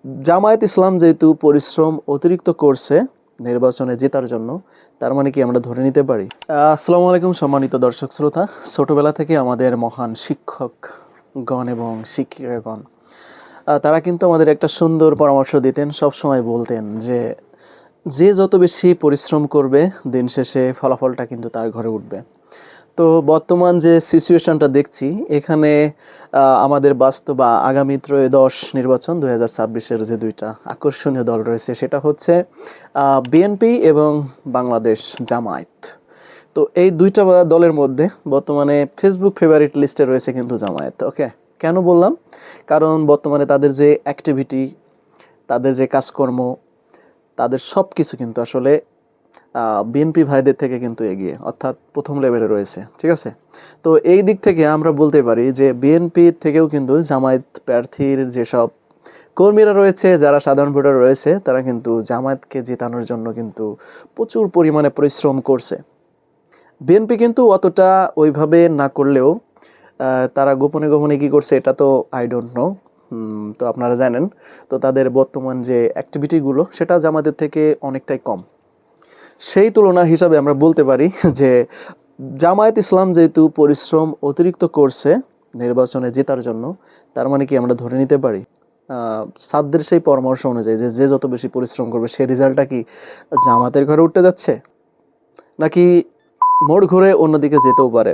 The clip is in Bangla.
জামায়াত ইসলাম যেহেতু পরিশ্রম অতিরিক্ত করছে নির্বাচনে জেতার জন্য, তার মানে কি আমরা ধরে নিতে পারি? আসসালামু আলাইকুম সম্মানিত দর্শক শ্রোতা। ছোটবেলা থেকে আমাদের মহান শিক্ষকগণ এবং শিক্ষিকাগণ তারা কিন্তু আমাদের একটা সুন্দর পরামর্শ দিতেন। সবসময় বলতেন যে যে যত বেশি পরিশ্রম করবে দিন শেষে ফলাফলটা কিন্তু তার ঘরে উঠবে। তো বর্তমান যে সিচুয়েশনটা দেখছি এখানে আমাদের বাস্তব বা আগামী ত্রয়োদশ নির্বাচন 2026-এর যে দুইটা আকর্ষণীয় দল রয়েছে সেটা হচ্ছে বিএনপি এবং বাংলাদেশ জামায়াত। তো এই দুইটা দলের মধ্যে বর্তমানে ফেসবুক ফেভারিট লিস্টে রয়েছে কিন্তু জামায়াত। ওকে, কেন বললাম? কারণ বর্তমানে তাদের যে অ্যাক্টিভিটি, তাদের যে কাজকর্ম, তাদের সব কিছু কিন্তু আসলে বিএনপি ভাইদের থেকে কিন্তু এগিয়ে, অর্থাৎ প্রথম লেভেলে রয়েছে। ঠিক আছে? তো এই দিক থেকে আমরা বলতে পারি যে বিএনপির থেকেও কিন্তু জামায়াত প্রার্থীর যেসব কর্মীরা রয়েছে, যারা সাধারণ ভোটার রয়েছে, তারা কিন্তু জামায়াতকে জেতানোর জন্য কিন্তু প্রচুর পরিমাণে পরিশ্রম করছে। বিএনপি কিন্তু অতটা ওইভাবে না করলেও তারা গোপনে গোপনে কী করছে এটা তো আই ডোন্ট নো। তো আপনারা জানেন, তো তাদের বর্তমান যে অ্যাক্টিভিটিগুলো সেটা জামায়াতের থেকে অনেকটাই কম। সেই তুলনা হিসাবে আমরা বলতে পারি যে জামায়াত ইসলাম যেহেতু পরিশ্রম অতিরিক্ত করছে নির্বাচনে জেতার জন্য, তার মানে কি আমরা ধরে নিতে পারি সাদদের সেই পরামর্শ অনুযায়ী যে যে যত বেশি পরিশ্রম করবে সে রেজাল্টটা কি জামাতের ঘরে উঠতে যাচ্ছে, নাকি মোড় ঘুরে অন্যদিকে যেতেও পারে?